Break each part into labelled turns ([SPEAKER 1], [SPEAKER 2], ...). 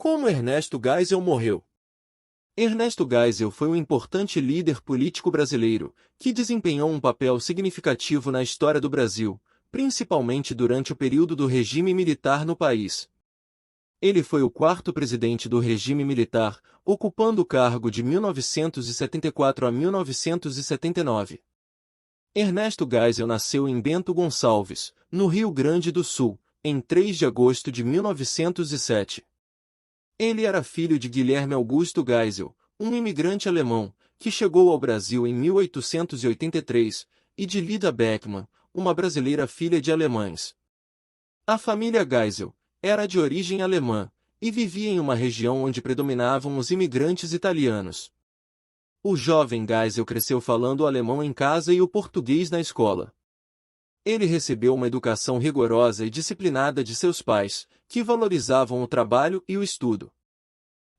[SPEAKER 1] Como Ernesto Geisel morreu? Ernesto Geisel foi um importante líder político brasileiro, que desempenhou um papel significativo na história do Brasil, principalmente durante o período do regime militar no país. Ele foi o quarto presidente do regime militar, ocupando o cargo de 1974 a 1979. Ernesto Geisel nasceu em Bento Gonçalves, no Rio Grande do Sul, em 3 de agosto de 1907. Ele era filho de Guilherme Augusto Geisel, um imigrante alemão, que chegou ao Brasil em 1883, e de Lida Beckmann, uma brasileira filha de alemães. A família Geisel era de origem alemã, e vivia em uma região onde predominavam os imigrantes italianos. O jovem Geisel cresceu falando o alemão em casa e o português na escola. Ele recebeu uma educação rigorosa e disciplinada de seus pais, que valorizavam o trabalho e o estudo.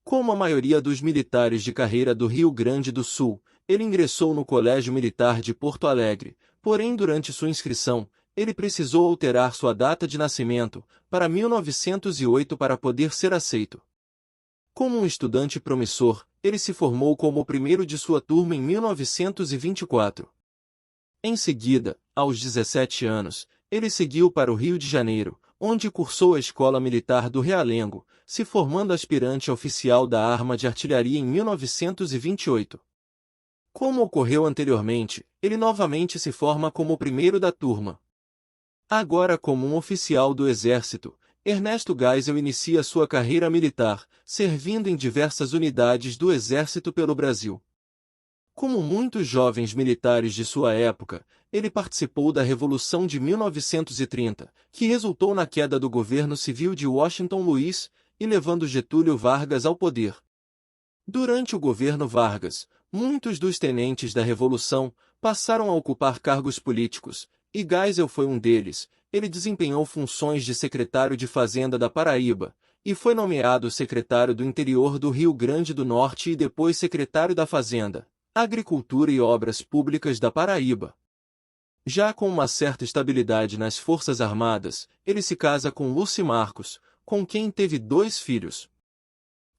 [SPEAKER 1] Como a maioria dos militares de carreira do Rio Grande do Sul, ele ingressou no Colégio Militar de Porto Alegre, porém durante sua inscrição, ele precisou alterar sua data de nascimento, para 1908 para poder ser aceito. Como um estudante promissor, ele se formou como o primeiro de sua turma em 1924. Em seguida, aos 17 anos, ele seguiu para o Rio de Janeiro, onde cursou a Escola Militar do Realengo, se formando aspirante oficial da Arma de Artilharia em 1928. Como ocorreu anteriormente, ele novamente se forma como o primeiro da turma. Agora como um oficial do Exército, Ernesto Geisel inicia sua carreira militar, servindo em diversas unidades do Exército pelo Brasil. Como muitos jovens militares de sua época, ele participou da Revolução de 1930, que resultou na queda do governo civil de Washington Luiz, e levando Getúlio Vargas ao poder. Durante o governo Vargas, muitos dos tenentes da Revolução passaram a ocupar cargos políticos, e Geisel foi um deles. Ele desempenhou funções de secretário de Fazenda da Paraíba, e foi nomeado secretário do Interior do Rio Grande do Norte e depois secretário da Fazenda, Agricultura e Obras Públicas da Paraíba. Já com uma certa estabilidade nas Forças Armadas, ele se casa com Lucy Marcos, com quem teve 2 filhos.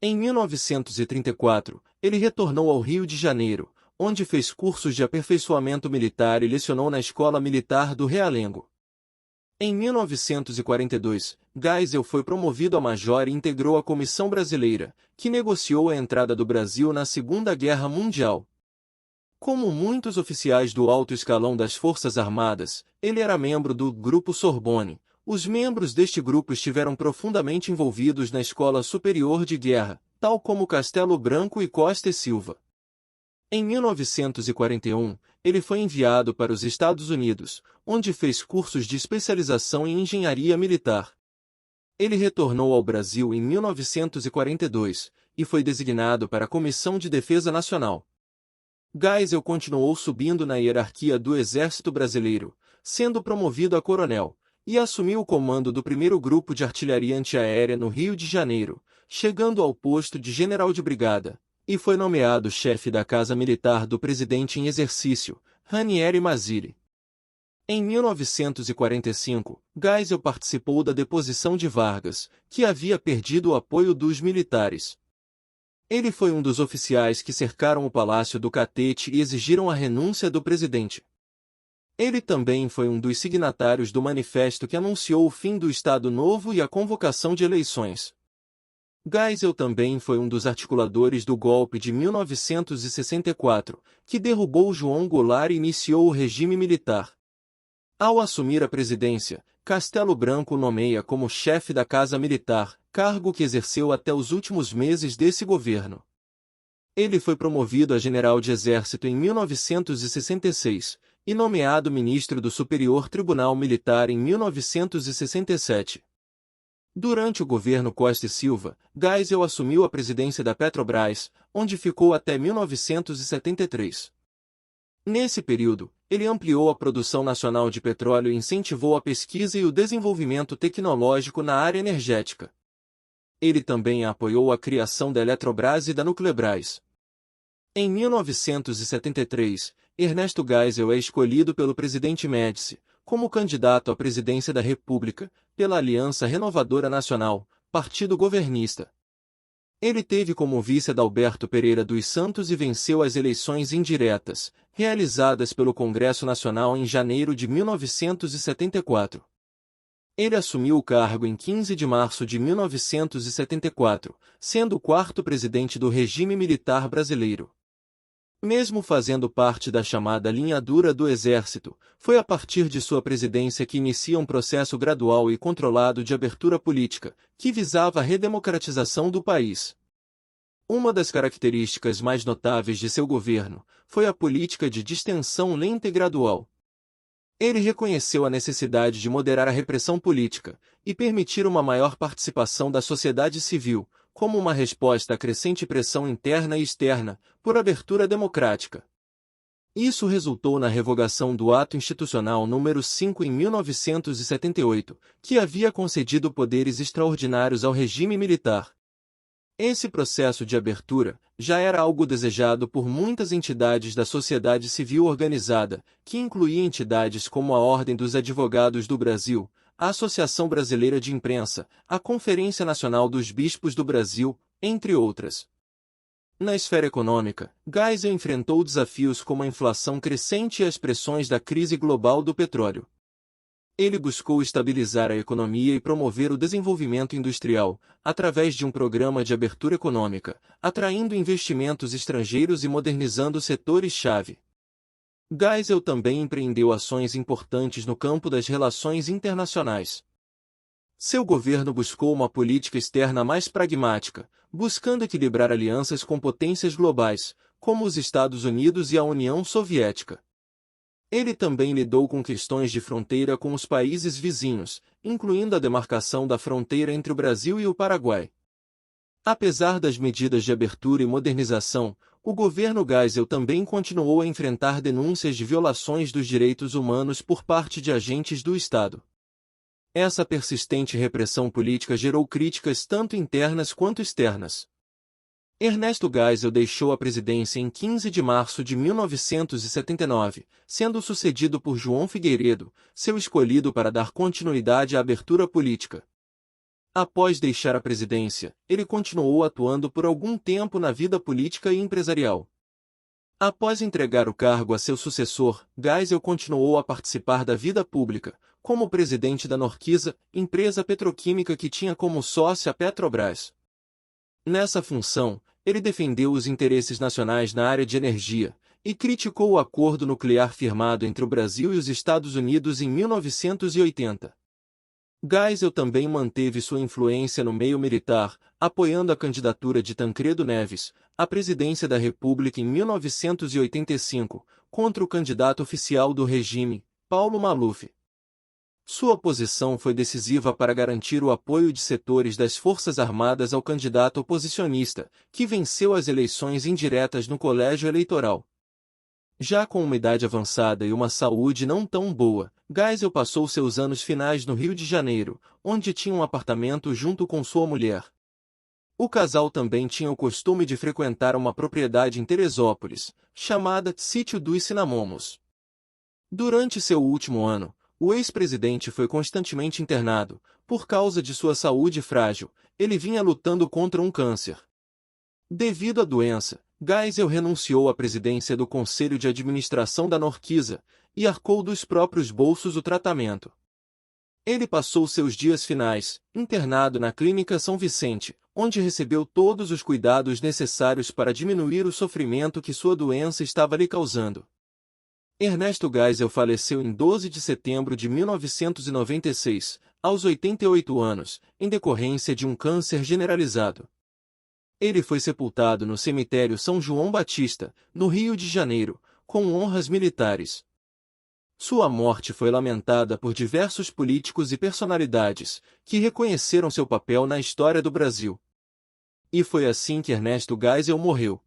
[SPEAKER 1] Em 1934, ele retornou ao Rio de Janeiro, onde fez cursos de aperfeiçoamento militar e lecionou na Escola Militar do Realengo. Em 1942, Geisel foi promovido a major e integrou a Comissão Brasileira, que negociou a entrada do Brasil na Segunda Guerra Mundial. Como muitos oficiais do alto escalão das Forças Armadas, ele era membro do Grupo Sorbonne. Os membros deste grupo estiveram profundamente envolvidos na Escola Superior de Guerra, tal como Castelo Branco e Costa e Silva. Em 1941, ele foi enviado para os Estados Unidos, onde fez cursos de especialização em engenharia militar. Ele retornou ao Brasil em 1942, e foi designado para a Comissão de Defesa Nacional. Geisel continuou subindo na hierarquia do Exército Brasileiro, sendo promovido a coronel, e assumiu o comando do 1º Grupo de Artilharia Antiaérea no Rio de Janeiro, chegando ao posto de general de brigada, e foi nomeado chefe da Casa Militar do presidente em exercício, Ranieri Mazzilli. Em 1945, Geisel participou da deposição de Vargas, que havia perdido o apoio dos militares. Ele foi um dos oficiais que cercaram o Palácio do Catete e exigiram a renúncia do presidente. Ele também foi um dos signatários do manifesto que anunciou o fim do Estado Novo e a convocação de eleições. Geisel também foi um dos articuladores do golpe de 1964, que derrubou João Goulart e iniciou o regime militar. Ao assumir a presidência, Castelo Branco o nomeia como chefe da Casa Militar, cargo que exerceu até os últimos meses desse governo. Ele foi promovido a general de exército em 1966, e nomeado ministro do Superior Tribunal Militar em 1967. Durante o governo Costa e Silva, Geisel assumiu a presidência da Petrobras, onde ficou até 1973. Nesse período, ele ampliou a produção nacional de petróleo e incentivou a pesquisa e o desenvolvimento tecnológico na área energética. Ele também apoiou a criação da Eletrobras e da Nuclebras. Em 1973, Ernesto Geisel é escolhido pelo presidente Médici como candidato à presidência da República, pela Aliança Renovadora Nacional, partido governista. Ele teve como vice Adalberto Pereira dos Santos e venceu as eleições indiretas, realizadas pelo Congresso Nacional em janeiro de 1974. Ele assumiu o cargo em 15 de março de 1974, sendo o quarto presidente do regime militar brasileiro. Mesmo fazendo parte da chamada linha dura do Exército, foi a partir de sua presidência que inicia um processo gradual e controlado de abertura política, que visava a redemocratização do país. Uma das características mais notáveis de seu governo foi a política de distensão lenta e gradual. Ele reconheceu a necessidade de moderar a repressão política e permitir uma maior participação da sociedade civil, como uma resposta à crescente pressão interna e externa por abertura democrática. Isso resultou na revogação do Ato Institucional número 5 em 1978, que havia concedido poderes extraordinários ao regime militar. Esse processo de abertura já era algo desejado por muitas entidades da sociedade civil organizada, que incluía entidades como a Ordem dos Advogados do Brasil, a Associação Brasileira de Imprensa, a Conferência Nacional dos Bispos do Brasil, entre outras. Na esfera econômica, Geisel enfrentou desafios como a inflação crescente e as pressões da crise global do petróleo. Ele buscou estabilizar a economia e promover o desenvolvimento industrial, através de um programa de abertura econômica, atraindo investimentos estrangeiros e modernizando setores-chave. Geisel também empreendeu ações importantes no campo das relações internacionais. Seu governo buscou uma política externa mais pragmática, buscando equilibrar alianças com potências globais, como os Estados Unidos e a União Soviética. Ele também lidou com questões de fronteira com os países vizinhos, incluindo a demarcação da fronteira entre o Brasil e o Paraguai. Apesar das medidas de abertura e modernização, o governo Geisel também continuou a enfrentar denúncias de violações dos direitos humanos por parte de agentes do Estado. Essa persistente repressão política gerou críticas tanto internas quanto externas. Ernesto Geisel deixou a presidência em 15 de março de 1979, sendo sucedido por João Figueiredo, seu escolhido para dar continuidade à abertura política. Após deixar a presidência, ele continuou atuando por algum tempo na vida política e empresarial. Após entregar o cargo a seu sucessor, Geisel continuou a participar da vida pública, como presidente da Norquisa, empresa petroquímica que tinha como sócia a Petrobras. Nessa função, ele defendeu os interesses nacionais na área de energia e criticou o acordo nuclear firmado entre o Brasil e os Estados Unidos em 1980. Geisel também manteve sua influência no meio militar, apoiando a candidatura de Tancredo Neves à presidência da República em 1985, contra o candidato oficial do regime, Paulo Maluf. Sua posição foi decisiva para garantir o apoio de setores das Forças Armadas ao candidato oposicionista, que venceu as eleições indiretas no colégio eleitoral. Já com uma idade avançada e uma saúde não tão boa, Geisel passou seus anos finais no Rio de Janeiro, onde tinha um apartamento junto com sua mulher. O casal também tinha o costume de frequentar uma propriedade em Teresópolis, chamada Sítio dos Cinamomos. Durante seu último ano, o ex-presidente foi constantemente internado. Por causa de sua saúde frágil, ele vinha lutando contra um câncer. Devido à doença, Geisel renunciou à presidência do Conselho de Administração da Norquisa e arcou dos próprios bolsos o tratamento. Ele passou seus dias finais, internado na Clínica São Vicente, onde recebeu todos os cuidados necessários para diminuir o sofrimento que sua doença estava lhe causando. Ernesto Geisel faleceu em 12 de setembro de 1996, aos 88 anos, em decorrência de um câncer generalizado. Ele foi sepultado no cemitério São João Batista, no Rio de Janeiro, com honras militares. Sua morte foi lamentada por diversos políticos e personalidades, que reconheceram seu papel na história do Brasil. E foi assim que Ernesto Geisel morreu.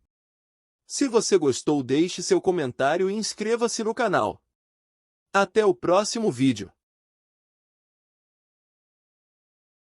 [SPEAKER 1] Se você gostou, deixe seu comentário e inscreva-se no canal. Até o próximo vídeo.